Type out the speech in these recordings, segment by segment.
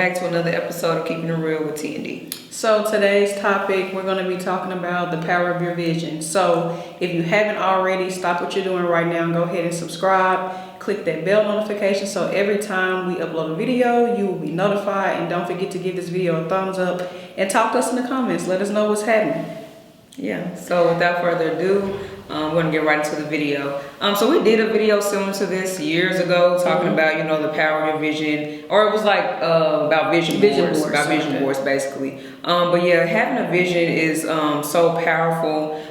back to another episode of Keeping It Real with T&D. So today's topic, we're going to be talking about the power of your vision. So if you haven't already, stop what you're doing right now and go ahead and subscribe. Click that bell notification so every time we upload a video, you will be notified. And don't forget to give this video a thumbs up and talk to us in the comments. Let us know what's happening. Yeah, so without further ado, we're going to get right into the video. So we did a video similar to this years ago, talking about, you know, the power of your vision, or it was like about vision boards basically. But yeah, having a vision is so powerful.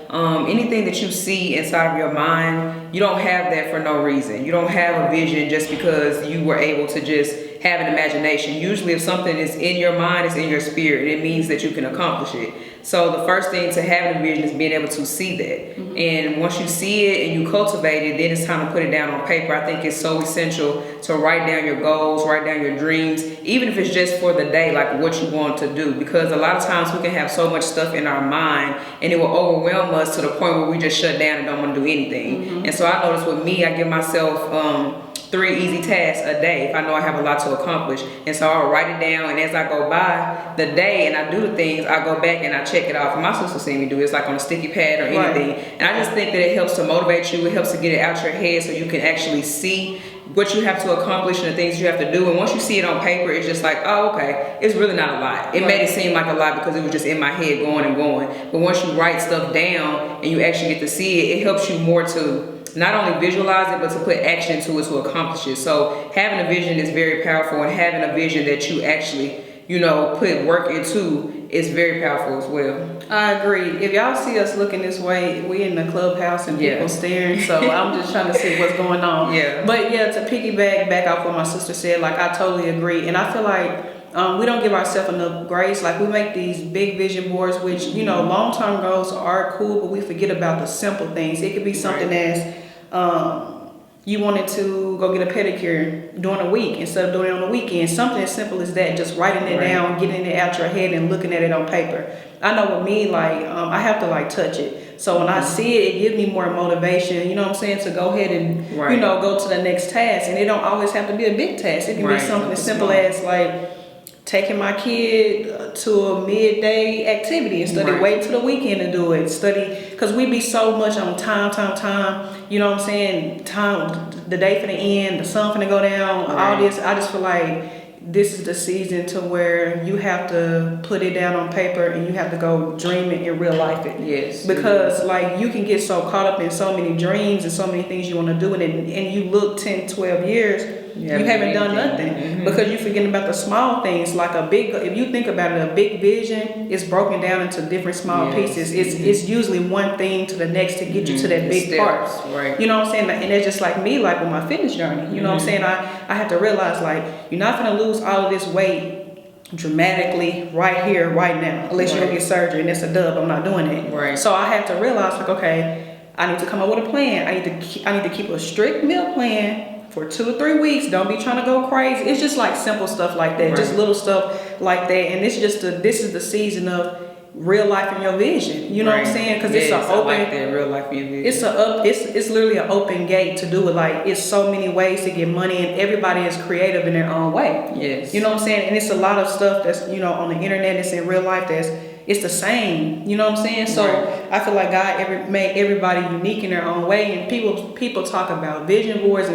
Anything that you see inside of your mind, you don't have that for no reason. You don't have a vision just because you were able to just have an imagination. Usually if something is in your mind, it's in your spirit, it means that you can accomplish it. So the first thing to having a vision is being able to see that. And once you see it and you cultivate it, then it's time to put it down on paper. I think it's so essential to write down your goals, write down your dreams, even if it's just for the day, like what you want to do. Because a lot of times we can have so much stuff in our mind and it will overwhelm us to the point where we just shut down and don't want to do anything. And so I notice with me, I give myself 3 easy tasks a day if I know I have a lot to accomplish. And so I'll write it down, and as I go by the day and I do the things, I go back and I check it off. And my sister seen me do it. It's like on a sticky pad or anything. And I just think that it helps to motivate you. It helps to get it out your head so you can actually see what you have to accomplish and the things you have to do. And once you see it on paper, it's just like, oh, okay, it's really not a lot. It made it seem like a lot because it was just in my head going and going. But once you write stuff down and you actually get to see it, it helps you more to not only visualize it, but to put action to it to accomplish it. So having a vision is very powerful, and having a vision that you actually, you know, put work into is very powerful as well. I agree. If y'all see us looking this way, we in the clubhouse and people staring, so I'm just trying to see what's going on. But yeah, to piggyback back off what my sister said, like I totally agree. And I feel like we don't give ourselves enough grace. Like we make these big vision boards, which, you know, long-term goals are cool, but we forget about the simple things. It could be something as you wanted to go get a pedicure during a week instead of doing it on the weekend. Something as simple as that, just writing it down, getting it out your head and looking at it on paper. I know with me, like, I have to like touch it. So when I see it, it gives me more motivation, you know what I'm saying, to go ahead and, you know, go to the next task. And it don't always have to be a big task. It can be something as simple as like taking my kid to a midday activity instead of waiting till the weekend to do it. Study, because we be so much on time, you know what I'm saying, time, the day for the end, the sun finna go down, all this. I just feel like this is the season to where you have to put it down on paper and you have to go dream it in real life it. Because like you can get so caught up in so many dreams and so many things you want to do, and you look 10, 12 years, you haven't done nothing because you're forgetting about the small things. Like if you think about it, a big vision is broken down into different small pieces. It's usually one thing to the next to get you to that big part. You know what I'm saying? And it's just like me, like with my fitness journey. You know what I'm saying? I have to realize like you're not gonna lose all of this weight dramatically right here, right now, unless you don't get surgery, and that's a dub. I'm not doing it. So I have to realize like, okay, I need to come up with a plan. I need to keep a strict meal plan for 2 or 3 weeks. Don't be trying to go crazy. It's just like simple stuff like that, just little stuff like that. And this is the season of real life in your vision. You know what I'm saying? Because it's an open, like that, real life in your vision. It's literally an open gate to do it. Like it's so many ways to get money, and everybody is creative in their own way. You know what I'm saying? And it's a lot of stuff that's, you know, on the internet, it's in real life it's the same, you know what I'm saying? So I feel like God made everybody unique in their own way, and people talk about vision boards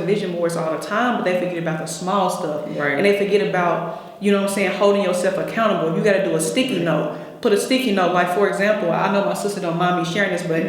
all the time, but they forget about the small stuff. And they forget about, you know what I'm saying, holding yourself accountable. You got to do a sticky note. Put a sticky note, like for example, I know my sister don't mind me sharing this, but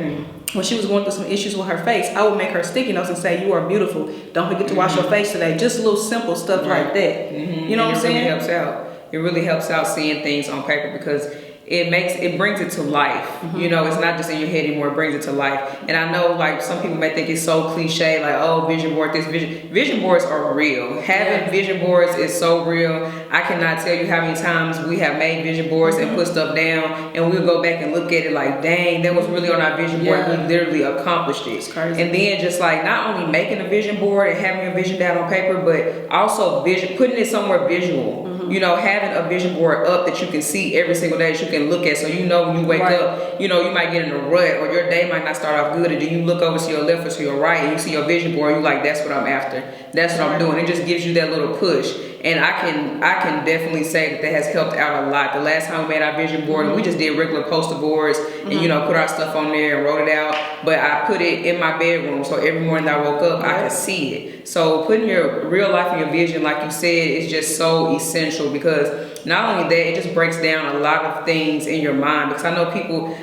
when she was going through some issues with her face, I would make her sticky notes and say, you are beautiful. Don't forget to wash your face today. Just little simple stuff like that. You know what I'm saying? It helps out. It really helps out seeing things on paper because it brings it to life. You know, it's not just in your head anymore, it brings it to life. And I know like some people may think it's so cliche, like, oh, vision board, vision boards are real. Having vision boards is so real. I cannot tell you how many times we have made vision boards and put stuff down, and we'll go back and look at it like, dang, that was really on our vision board. We literally accomplished it. It's crazy. And then just like not only making a vision board and having your vision down on paper, but also putting it somewhere visual. You know, having a vision board up that you can see every single day, that you can look at, so you know when you wake up, you know, you might get in a rut or your day might not start off good, and then you look over to your left or to your right and you see your vision board, you're like, that's what I'm after, that's what I'm doing. It just gives you that little push. And I can definitely say that has helped out a lot. The last time we made our vision board, we just did regular poster boards and you know, put our stuff on there and wrote it out. But I put it in my bedroom, so every morning that I woke up, I could see it. So putting your real life and your vision, like you said, is just so essential, because not only that, it just breaks down a lot of things in your mind. Because I know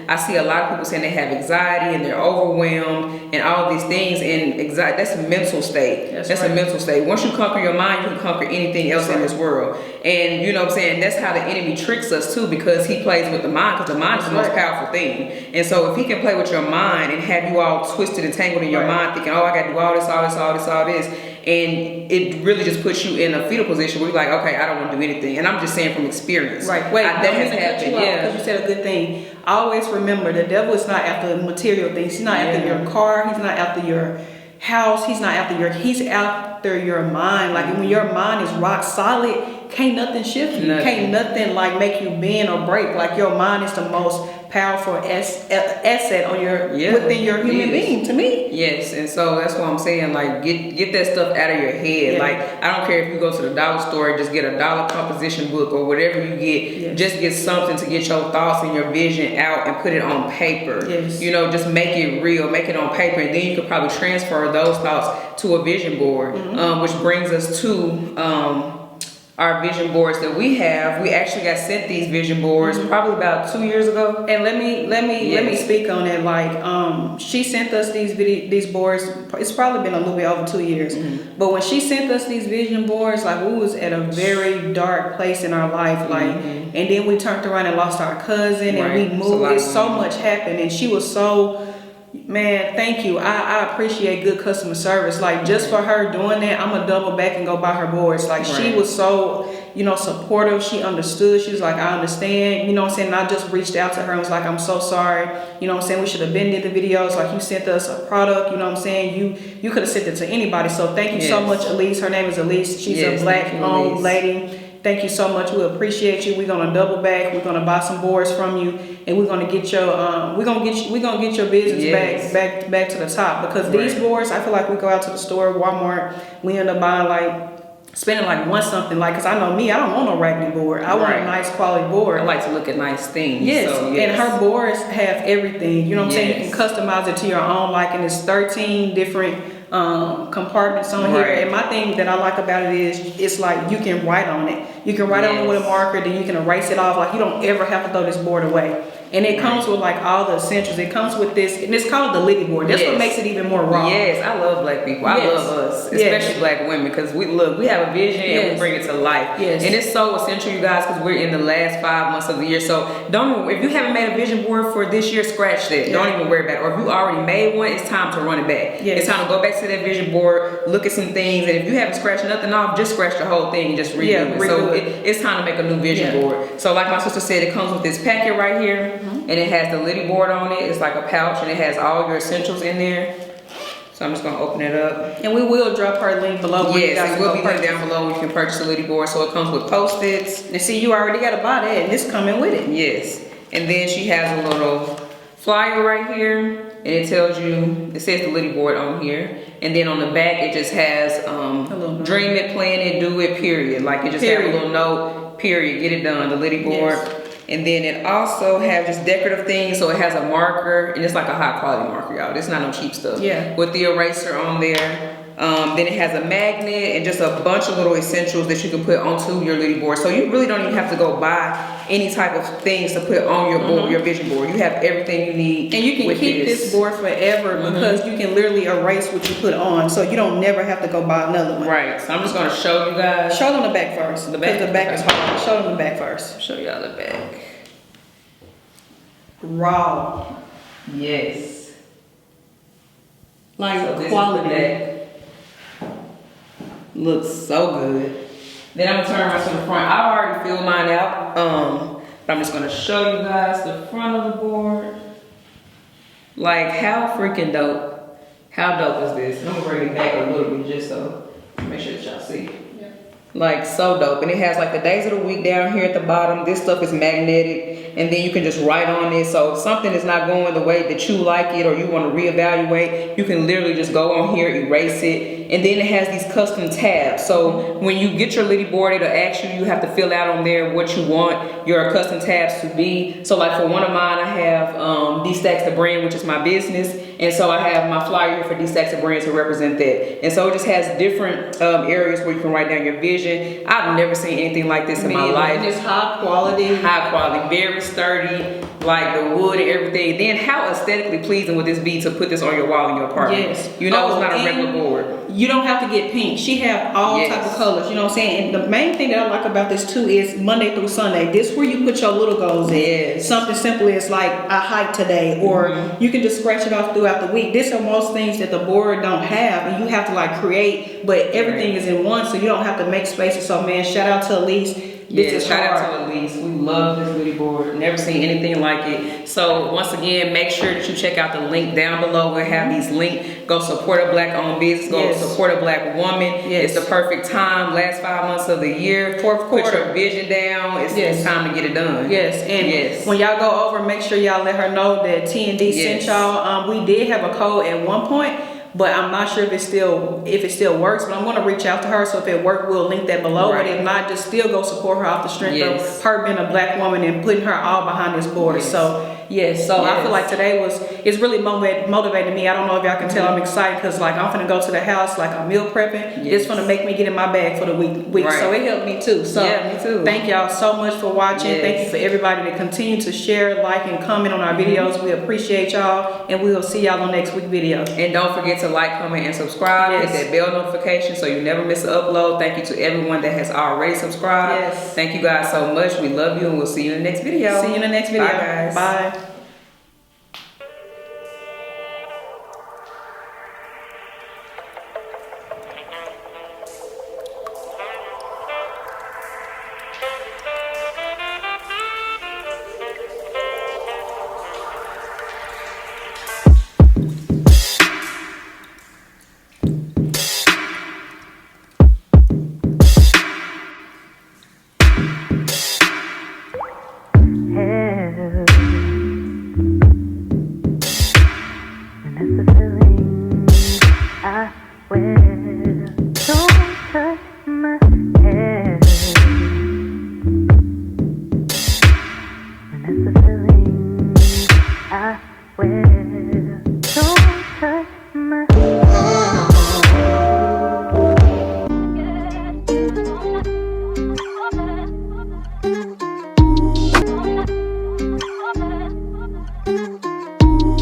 I see a lot of people saying they have anxiety and they're overwhelmed and all these things. And anxiety, that's a mental state. That's a mental state. Once you conquer your mind, you can conquer anything else in this world. And you know what I'm saying? That's how the enemy tricks us too, because he plays with the mind, because the mind is the most powerful thing. And so if he can play with your mind and have you all twisted and tangled in your mind, thinking, oh, I got to do all this, all this, all this, all this, and it really just puts you in a fetal position where you're like, okay, I don't want to do anything. And I'm just saying from experience. Right. Wait, that has happened. Because you said a good thing. Always remember, the devil is not after material things. He's not after your car. He's not after your house. He's after your mind. Like when your mind is rock solid, can't nothing shift you. Can't nothing like make you bend or break. Like your mind is the most powerful asset on within your human being, to me. Yes, and so that's what I'm saying. Like get that stuff out of your head. Like I don't care if you go to the dollar store and just get a dollar composition book or whatever you get. Just get something to get your thoughts and your vision out and put it on paper. You know, just make it real, make it on paper, and then you could probably transfer those thoughts to a vision board. Which brings us to our vision boards that we have. We actually got sent these vision boards probably about 2 years ago. And let me speak on it. Like she sent us these boards. It's probably been a little bit over 2 years. But when she sent us these vision boards, like we was at a very dark place in our life. Like and then we turned around and lost our cousin and we moved. So much happened, and she was so. Man, thank you. I appreciate good customer service. Like just for her doing that, I'm gonna double back and go buy her boards. Like she was so, supportive. She understood. She was like, I understand. You know what I'm saying? And I just reached out to her and was like, I'm so sorry. You know what I'm saying? We should have been did the videos. Like you sent us a product. You know what I'm saying? You could have sent it to anybody. So thank you so much, Elise. Her name is Elise. She's a black-owned lady. Thank you so much. We appreciate you. We're gonna double back. We're gonna buy some boards from you, and we're gonna get your we're gonna get your business back to the top. Because these boards, I feel like we go out to the store, Walmart, we end up buying spending one something, because I know me, I don't want no raggedy board. I want a nice quality board. I like to look at nice things. And her boards have everything. You know what I'm saying? You can customize it to your own liking. It's 13 different compartments on here. And my thing that I like about it is it's like you can write on it. You can write on it with a marker, then you can erase it off. Like you don't ever have to throw this board away. And it comes with all the essentials. It comes with this, and it's called the Liddy board. That's what makes it even more raw. I love black people. I love us, especially black women, because we have a vision and we bring it to life. And it's so essential, you guys, because we're in the last 5 months of the year. So if you haven't made a vision board for this year, scratch that. Don't even worry about it. Or if you already made one, it's time to run it back. It's time to go back to that vision board, look at some things, and if you haven't scratched nothing off, just scratch the whole thing and just redo it. So it's time to make a new vision board. So like my sister said, it comes with this packet right here. And it has the Liddy board on it. It's like a pouch, and it has all your essentials in there. So I'm just gonna open it up. And we will drop her link below. Yes, it will be linked down below where you can purchase the Liddy board. So it comes with Post-its. And see, you already gotta buy that, and it's coming with it. Yes. And then she has a little flyer right here, and it tells you, it says the Liddy board on here. And then on the back, it just has dream it, plan it, do it, period. Like it just has a little note, period, get it done, the Liddy board. And then it also has just decorative things. So it has a marker, and it's like a high quality marker, y'all. It's not no cheap stuff. With the eraser on there. Then it has a magnet and just a bunch of little essentials that you can put onto your Liddy board. So you really don't even have to go buy any type of things to put on your board, your vision board. You have everything you need. And you can keep this board forever because you can literally erase what you put on. So you don't never have to go buy another one. Right. So I'm just gonna show you guys. Show them the back first. The back is hard. Show them the back first. Show y'all the back. Raw. Yes. Like so quality. Looks so good. Then I'm gonna turn around to the front. I already filled mine out. But I'm just gonna show you guys the front of the board. Like how freaking dope. How dope is this? I'm gonna bring it back a little bit just so make sure that y'all see. Like so dope. And it has like the days of the week down here at the bottom. This stuff is magnetic. and then you can just write on it. So if something is not going the way that you like it or you want to reevaluate, you can literally just go on here, erase it, and then it has these custom tabs. So when you get your Liddy board, it'll ask you, you have to fill out on there what you want your custom tabs to be. So like for one of mine, I have D-Stacks the brand, which is my business, and so I have my flyer here for D-Stacks the brand to represent that. And so it just has different areas where you can write down your vision. I've never seen anything like this in my life. And it's high quality, very sturdy, like the wood and everything. Then how aesthetically pleasing would this be to put this on your wall in your apartment? Yes. You know, it's not a regular board. You don't have to get pink. She have all type of colors, you know what I'm saying? And the main thing that I like about this too is Monday through Sunday. This is where you put your little goals in. Something simple as like I hiked today, or you can just scratch it off throughout the week. These are most things that the board don't have, and you have to like create, but everything is in one, so you don't have to make spaces. So man, shout out to Elise. Shout out to Elise. We love this Liddy board. Never seen anything like it. So once again, make sure that you check out the link down below. We'll have these links. Go support a black-owned business. Go support a black woman. It's the perfect time. Last 5 months of the year. Fourth quarter. Put your vision down. It's time to get it done. And when y'all go over, make sure y'all let her know that T&D sent y'all. We did have a code at one point, but I'm not sure if it still works. But I'm going to reach out to her. So if it works, we'll link that below. But if not, just still go support her off the strength of her being a black woman and putting her all behind this board. So I feel like today it's really motivating me. I don't know if y'all can tell I'm excited because like I'm finna go to the house, like I'm meal prepping. It's gonna make me get in my bag for the week. So it helped me too. So me too. Thank y'all so much for watching. Thank you for everybody to continue to share, like, and comment on our videos. We appreciate y'all, and we will see y'all on next week's video. And don't forget to like, comment, and subscribe. Hit that bell notification so you never miss an upload. Thank you to everyone that has already subscribed. Thank you guys so much. We love you, and we'll see you in the next video. See you in the next video. Bye, guys. Bye. Necessary.